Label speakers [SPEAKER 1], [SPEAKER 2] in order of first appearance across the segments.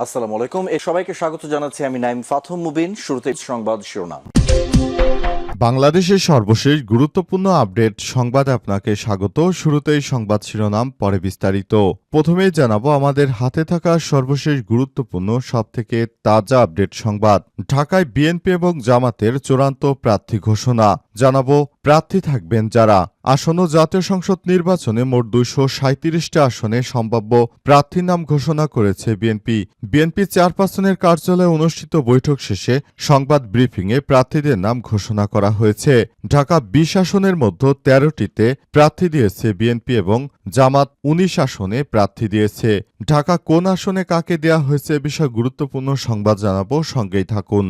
[SPEAKER 1] আসসালামু আলাইকুম। সবাইকে স্বাগত জানাচ্ছি আমি নাইম ফাথম মুবিন। শুরুতে সংবাদ শিরোনাম।
[SPEAKER 2] বাংলাদেশের সর্বশেষ গুরুত্বপূর্ণ আপডেট সংবাদে আপনাকে স্বাগত। শুরুতেই সংবাদ শিরোনাম, পরে বিস্তারিত। প্রথমেই জানাবো আমাদের হাতে থাকা সর্বশেষ গুরুত্বপূর্ণ সবথেকে তাজা আপডেট সংবাদ। ঢাকায় বিএনপি এবং জামাতের চূড়ান্ত প্রার্থী ঘোষণা। জানাবো প্রার্থী থাকবেন যারা। আসন্ন জাতীয় সংসদ নির্বাচনে মোট 237টি আসনে সম্ভাব্য প্রার্থীর নাম ঘোষণা করেছে বিএনপি। বিএনপি চেয়ারপারসনের কার্যালয়ে অনুষ্ঠিত বৈঠক শেষে সংবাদ ব্রিফিংয়ে প্রার্থীদের নাম ঘোষণা করা হয়েছে। ঢাকা 20 আসনের মধ্যে 13টিতে প্রার্থী দিয়েছে বিএনপি এবং জামাত 19 আসনে প্রার্থী দিয়েছে। ঢাকা কোন আসনে কাকে দেয়া হয়েছে এ বিষয়ে গুরুত্বপূর্ণ সংবাদ জানাবো, সঙ্গেই থাকুন।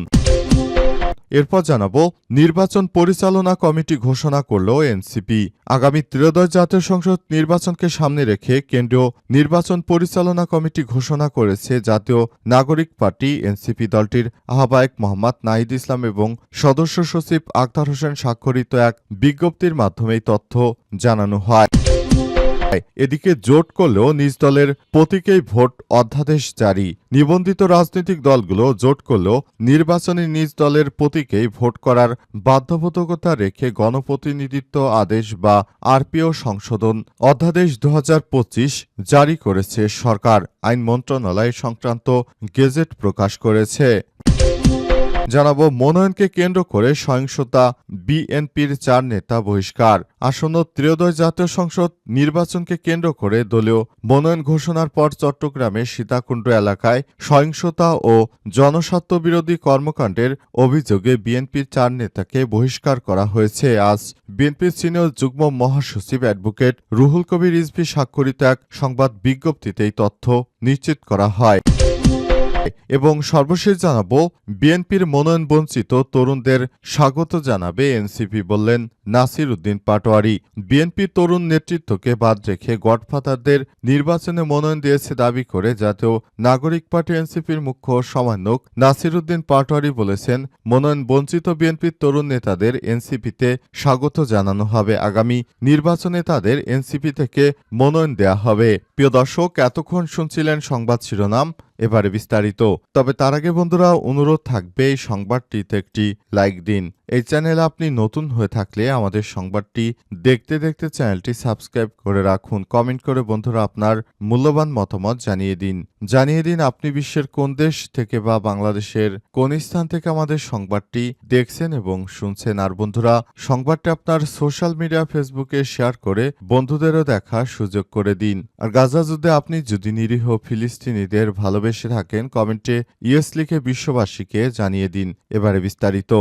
[SPEAKER 2] এরপর জানাবো নির্বাচন পরিচালনা কমিটি ঘোষণা করল এনসিপি। আগামী ত্রয়োদশ জাতীয় সংসদ নির্বাচনকে সামনে রেখে কেন্দ্রীয় নির্বাচন পরিচালনা কমিটি ঘোষণা করেছে জাতীয় নাগরিক পার্টি এনসিপি। দলটির আহ্বায়ক মোহাম্মদ নাহিদ ইসলাম এবং সদস্য সচিব আখতার হোসেন স্বাক্ষরিত এক বিজ্ঞপ্তির মাধ্যমে এই তথ্য জানানো হয়। এদিকে জোট করলেও নিজ দলের প্রতীকেই ভোট অধ্যাদেশ জারি। নিবন্ধিত রাজনৈতিক দলগুলো জোট করলেও নির্বাচনে নিজ দলের প্রতীকেই ভোট করার বাধ্যবাধকতা রেখে গণপ্রতিনিধিত্ব আদেশ বা আরপিও সংশোধন অধ্যাদেশ 2025 জারি করেছে সরকার। আইন মন্ত্রণালয় সংক্রান্ত গেজেট প্রকাশ করেছে। জানাবো মনোনয়নকে কেন্দ্র করে সহিংসতা, বিএনপির 4 নেতা বহিষ্কার। আসন্ন ত্রয়োদশ জাতীয় সংসদ নির্বাচনকে কেন্দ্র করে দলীয় মনোনয়ন ঘোষণার পর চট্টগ্রামের সীতাকুণ্ড এলাকায় সহিংসতা ও জনস্বার্থবিরোধী কর্মকাণ্ডের অভিযোগে বিএনপির 4 নেতাকে বহিষ্কার করা হয়েছে। আজ বিএনপির সিনিয়র যুগ্ম মহাসচিব অ্যাডভোকেট রুহুল কবির রিজভী স্বাক্ষরিত এক সংবাদ বিজ্ঞপ্তিতে এই তথ্য নিশ্চিত করা হয়। এবং সর্বশেষ জানাবো বিএনপির মনোনয়ন বঞ্চিত তরুণদের স্বাগত জানাবে এনসিপি, বললেন নাসির উদ্দিন পাটোয়ারি। বিএনপি তরুণ নেতৃত্বকে বাদ রেখে গডফাদারদের নির্বাচনে মনোনয়ন দিয়েছে দাবি করে জাতীয় নাগরিক পার্টি এনসিপির মুখ্য সমন্বয়ক নাসির উদ্দিন পাটোয়ারি বলেছেন, মনোনয়ন বঞ্চিত বিএনপির তরুণ নেতাদের এনসিপিতে স্বাগত জানানো হবে। আগামী নির্বাচনে তাদের এনসিপি থেকে মনোনয়ন দেয়া হবে। প্রিয় দর্শক, এতক্ষণ শুনছিলেন সংবাদ শিরোনাম, এবারে বিস্তারিত। তবে তার আগে বন্ধুরা অনুরোধ থাকবে এই সংবাদটিতে একটি লাইক দিন। এই চ্যানেলে আপনি নতুন হয়ে থাকলে আমাদের সংবাদটি দেখতে দেখতে চ্যানেলটি সাবস্ক্রাইব করে রাখুন। কমেন্ট করে বন্ধুরা আপনার মূল্যবান মতামত জানিয়ে দিন আপনি বিশ্বের কোন দেশ থেকে বা বাংলাদেশের কোন স্থান থেকে আমাদের সংবাদটি দেখছেন এবং শুনছেন। আর বন্ধুরা সংবাদটি আপনার সোশ্যাল মিডিয়া ফেসবুকে শেয়ার করে বন্ধুদেরও দেখার সুযোগ করে দিন। আর গাজা যুদ্ধে আপনি যদি নিরীহ ফিলিস্তিনিদের ভালোবেসে থাকেন কমেন্টে ইয়েস লিখে বিশ্ববাসীকে জানিয়ে দিন। এবারে বিস্তারিত।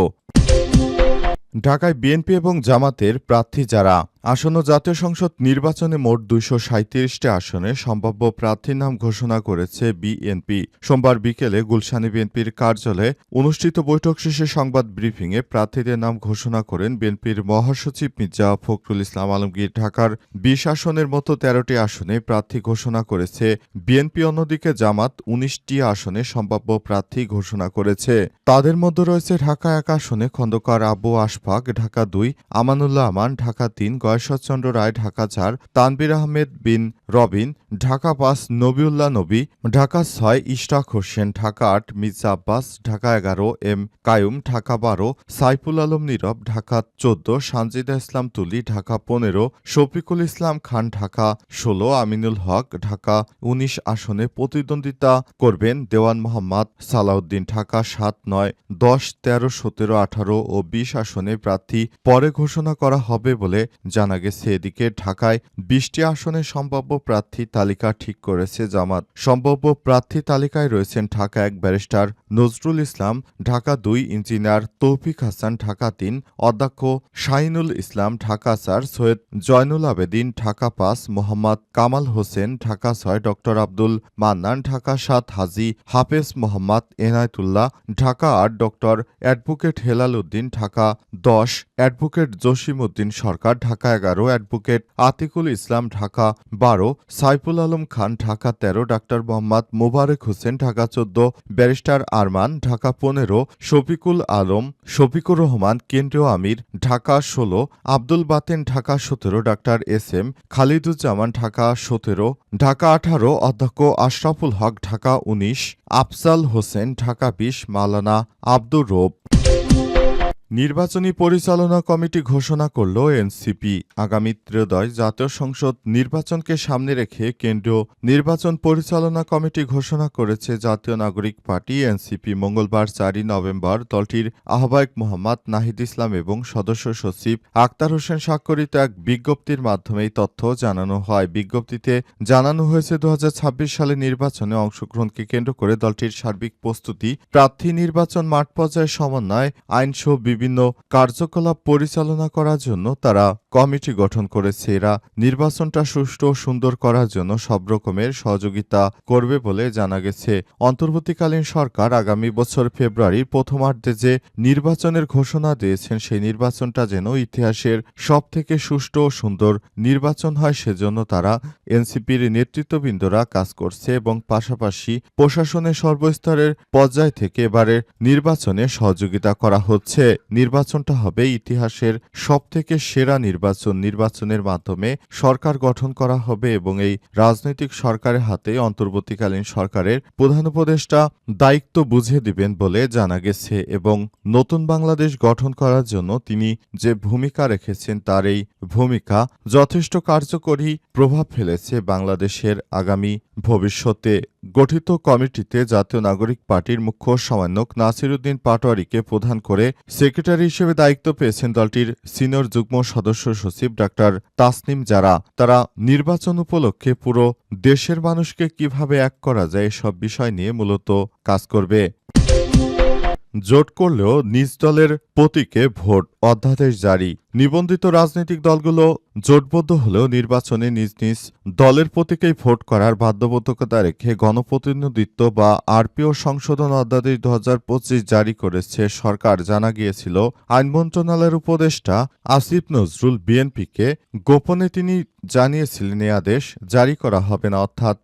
[SPEAKER 2] ঢাকায় বিএনপি এবং জামাতের প্রার্থী যারা। আসন্ন জাতীয় সংসদ নির্বাচনে মোট 237টি আসনে সম্ভাব্য প্রার্থীর নাম ঘোষণা করেছে বিএনপি। সোমবার বিকেলে গুলশানে বিএনপির কার্যালয়ে অনুষ্ঠিত বৈঠক শেষে সংবাদ ব্রিফিংয়ে প্রার্থীদের নাম ঘোষণা করেন বিএনপির মহাসচিব মির্জা ফখরুল ইসলাম আলমগীর। ঢাকার 20 আসনের মতো 13টি আসনে প্রার্থী ঘোষণা করেছে বিএনপি। অন্যদিকে জামাত 19টি আসনে সম্ভাব্য প্রার্থী ঘোষণা করেছে। তাদের মধ্যে রয়েছে ঢাকা 1 আসনে খন্দকার আবু আশফাক, ঢাকা 2 আমানুল্লাহ আমান, ঢাকা 3 গয়েশ্বরচন্দ্র রায়, ঢাকা 4 তানবির আহমেদ বিন রবিন, ঢাকা 5 নবিউল্লাহ নবী, ঢাকা 6 ইশরাক হোসেন, ঢাকা 8 মির্জা আব্বাস, ঢাকা 11 এম কায়ুম, ঢাকা 12 সাইফুল আলম নীরব, ঢাকা 14 সানজিদা ইসলাম তুলি, ঢাকা 15 শফিকুল ইসলাম খান, ঢাকা 16 আমিনুল হক। ঢাকা 19 আসনে প্রতিদ্বন্দ্বিতা করবেন দেওয়ান মোহাম্মদ সালাউদ্দিন। ঢাকা 7, 9, 10, 13, 17, 18 ও 20 আসনে প্রার্থী পরে ঘোষণা করা হবে বলে জানা গেছে। এদিকে ঢাকায় 20টি আসনে সম্ভাব্য প্রার্থী তালিকা ঠিক করেছে জামাত। সম্ভাব্য প্রার্থী তালিকায় রয়েছেন ঢাকা 1 ব্যারিস্টার নজরুল ইসলাম, ঢাকা 2 ইঞ্জিনিয়ার তৌফিক হাসান, ঢাকা 3 অধ্যক্ষ Shahinul Islam, Dhaka 4 Syed Zainul Abedin, Dhaka 5 Mohammad Kamal Hossain, Dhaka 6 doctor Abdul Mannan, Dhaka 7 Haji Hafez Mohammad Enayetullah, Dhaka 8 doctor advocate Helal Uddin, Dhaka 10 advocate Jasim Uddin Sarkar, Dhaka 11, advocate Atikul Islam Dhaka 12, Saiful Alam Khan Dhaka 13, doctor Mohammad Mobarak Hossain Dhaka 14, barrister Arman Dhaka 15, Shafiqul Alam Shafiqur Rahman কেন্দ্রীয় আমির ঢাকা 16, আব্দুল বাতেন ঢাকা 17, ডাক্তার SM খালিদুজ্জামান ঢাকা 17, ঢাকা 18, অধ্যক্ষ আশরাফুল হক ঢাকা 19, আফজাল হোসেন ঢাকা 20, মাওলানা আব্দুর রব। নির্বাচনী পরিচালনা কমিটি ঘোষণা করল এনসিপি। আগামী ত্রয়োদশ জাতীয় সংসদ নির্বাচনকে সামনে রেখে কেন্দ্রীয় নির্বাচন পরিচালনা কমিটি ঘোষণা করেছে জাতীয় নাগরিক পার্টি এনসিপি। মঙ্গলবার 4 নভেম্বর দলটির আহ্বায়ক মোহাম্মদ নাহিদ ইসলাম এবং সদস্য সচিব আক্তার হোসেন স্বাক্ষরিত এক বিজ্ঞপ্তির মাধ্যমে এই তথ্য জানানো হয়। বিজ্ঞপ্তিতে জানানো হয়েছে 2026 সালে নির্বাচনে অংশগ্রহণকে কেন্দ্র করে দলটির সার্বিক প্রস্তুতি, প্রার্থী নির্বাচন, মাঠ পর্যায়ে সমন্বয়, আইনসহ বিভিন্ন কার্যকলাপ পরিচালনা করার জন্য তারা কমিটি গঠন করেছে। এরা নির্বাচনটা সুষ্ঠু ও সুন্দর করার জন্য সব রকমের সহযোগিতা করবে বলে জানা গেছে। অন্তর্বর্তীকালীন সরকার আগামী বছর ফেব্রুয়ারির প্রথমার্ধে যে নির্বাচনের ঘোষণা দিয়েছেন সেই নির্বাচনটা যেন ইতিহাসের সবথেকে সুষ্ঠু ও সুন্দর নির্বাচন হয় সেজন্য তারা এনসিপির নেতৃত্ববৃন্দরা কাজ করছে এবং পাশাপাশি প্রশাসনের সর্বস্তরের পর্যায় থেকে এবারের নির্বাচনে সহযোগিতা করা হচ্ছে। নির্বাচনটা হবে ইতিহাসের সবথেকে সেরা নির্বাচনের মাধ্যমে সরকার গঠন করা হবে এবং এই রাজনৈতিক সরকারের হাতে অন্তর্বর্তীকালীন সরকারের প্রধান উপদেষ্টা দায়িত্ব বুঝে দিবেন বলে জানা গেছে এবং নতুন বাংলাদেশ গঠন করার জন্য তিনি যে ভূমিকা রেখেছেন তার এই ভূমিকা যথেষ্ট কার্যকরী প্রভাব ফেলেছে বাংলাদেশের আগামী ভবিষ্যতে। গঠিত কমিটিতে জাতীয় নাগরিক পার্টির মুখ্য সমন্বয়ক নাসির উদ্দিন পাটোয়ারীকে প্রধান করে সেক্রেটারি হিসেবে দায়িত্ব পেয়েছেন দলটির সিনিয়র যুগ্ম সদস্য সচিব ডাক্তার তাসনিম জারা। তারা নির্বাচন উপলক্ষে পুরো দেশের মানুষকে কিভাবে এক করা যায় এসব বিষয় নিয়ে মূলত কাজ করবে। জোট করলেও নিজ দলের প্রতীকে ভোট, অধ্যাদেশ জারি। নিবন্ধিত রাজনৈতিক দলগুলো জোটবদ্ধ হলেও নির্বাচনে নিজ নিজ দলের প্রতীকেই ভোট করার বাধ্যবাধকতা রেখে গণপ্রতিনিধিত্ব বা আরপিও সংশোধন অধ্যাদেশ 2025 জারি করেছে সরকার। জানা গিয়েছিল আইন মন্ত্রণালয়ের উপদেষ্টা আসিফ নজরুল বিএনপিকে গোপনে তিনি জানিয়েছিলেন এই আদেশ জারি করা হবে না, অর্থাৎ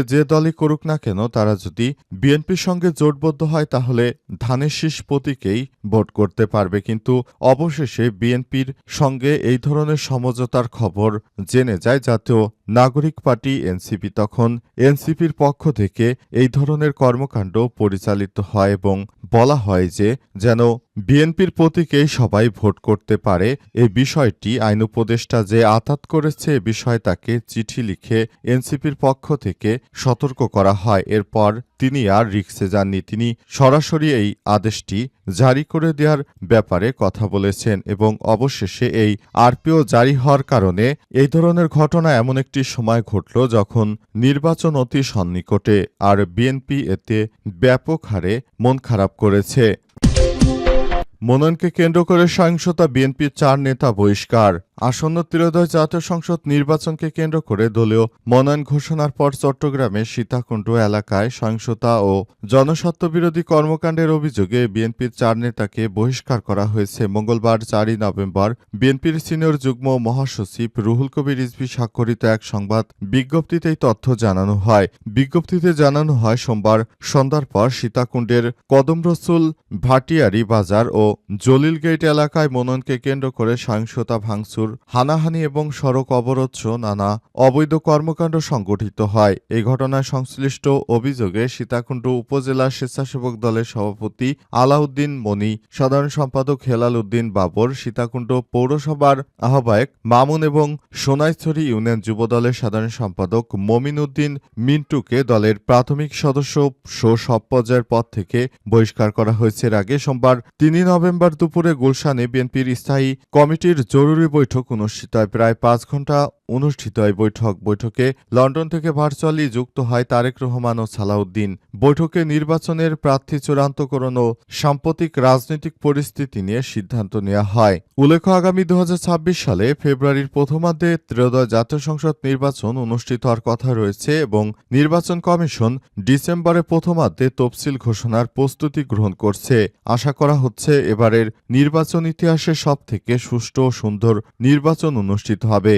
[SPEAKER 2] যে দলই করুক না কেন তারা যদি বিএনপির সঙ্গে জোটবদ্ধ হয় তাহলে ধানের শীষ প্রতীকেই ভোট করতে পারবে। কিন্তু অবশেষে বিএনপির সঙ্গে এই ধরনের সমঝোতার খবর জেনে যায় জাতীয় নাগরিক পার্টি এনসিপি। তখন এনসিপির পক্ষ থেকে এই ধরনের কর্মকাণ্ড পরিচালিত হয় এবং বলা হয় যে যেন বিএনপির প্রতীকেই সবাই ভোট করতে পারে। এই বিষয়টি আইন উপদেষ্টা যে আতাত করেছে এ বিষয়ে তাকে চিঠি লিখে এনসিপির পক্ষ থেকে সতর্ক করা হয়। এরপর তিনি আর রিকসে যাননি, তিনি সরাসরি এই আদেশটি জারি করে দেওয়ার ব্যাপারে কথা বলেছেন এবং অবশেষে এই আরপিও জারি হওয়ার কারণে এই ধরনের ঘটনা এমন একটি সময় ঘটল যখন নির্বাচন অতি সন্নিকটে, আর বিএনপি এতে ব্যাপক হারে মন খারাপ করেছে। মনোনয়নকে কেন্দ্র করে সহিংসতা, বিএনপির 4 নেতা বহিষ্কার। আসন্ন ত্রয়োদশ জাতীয় সংসদ নির্বাচনকে কেন্দ্র করে দলীয় মনোনয়ন ঘোষণার পর চট্টগ্রামের সীতাকুণ্ড এলাকায় সহিংসতা ও জনস্বার্থবিরোধী কর্মকাণ্ডের অভিযোগে বিএনপির 4 নেতাকে বহিষ্কার করা হয়েছে। মঙ্গলবার 4 নভেম্বর বিএনপির সিনিয়র যুগ্ম মহাসচিব রুহুল কবির রিজভী স্বাক্ষরিত এক সংবাদ বিজ্ঞপ্তিতে এই তথ্য জানানো হয়। বিজ্ঞপ্তিতে জানানো হয় সোমবার সন্ধ্যার পর সীতাকুণ্ডের কদম রসুল ভাটিয়ারি বাজার ও জলিল গেট এলাকায় মনোনয়নকে কেন্দ্র করে সহিংসতা, ভাঙচুর, হানাহানি এবং সড়ক অবরোধ সহ নানা অবৈধ কর্মকাণ্ড সংগঠিত হয়। এই ঘটনায় সংশ্লিষ্ট অভিযোগে সীতাকুণ্ড উপজেলা স্বেচ্ছাসেবক দলের সভাপতি আলাউদ্দিন মনি, সাধারণ সম্পাদক হেলাল উদ্দিন বাবর, সীতাকুণ্ড পৌরসভার আহ্বায়ক মামুন এবং সোনাইছড়ি ইউনিয়ন যুবদলের সাধারণ সম্পাদক মমিন উদ্দিন মিন্টুকে দলের প্রাথমিক সদস্য সব পর্যায়ের পদ থেকে বহিষ্কার করা হয়েছে। এর আগে সোমবার 3 নভেম্বর দুপুরে গুলশানে বিএনপির স্থায়ী কমিটির জরুরি বৈঠক অনুষ্ঠিত হয়। প্রায় 5 ঘণ্টা অনুষ্ঠিত এই বৈঠকে লন্ডন থেকে ভার্চুয়ালি যুক্ত হয় তারেক রহমান ও সালাউদ্দিন। বৈঠকে নির্বাচনের প্রার্থী চূড়ান্তকরণ ও সাম্প্রতিক রাজনৈতিক পরিস্থিতি নিয়ে সিদ্ধান্ত নেওয়া হয়। উল্লেখ্য, আগামী 2026 সালে ফেব্রুয়ারির প্রথমার্ধে ত্রয়োদশ জাতীয় সংসদ নির্বাচন অনুষ্ঠিত হওয়ার কথা রয়েছে এবং নির্বাচন কমিশন ডিসেম্বরের প্রথমার্ধে তফসিল ঘোষণার প্রস্তুতি গ্রহণ করছে। আশা করা হচ্ছে এবারের নির্বাচন ইতিহাসে সবথেকে সুষ্ঠু ও সুন্দর নির্বাচন অনুষ্ঠিত হবে।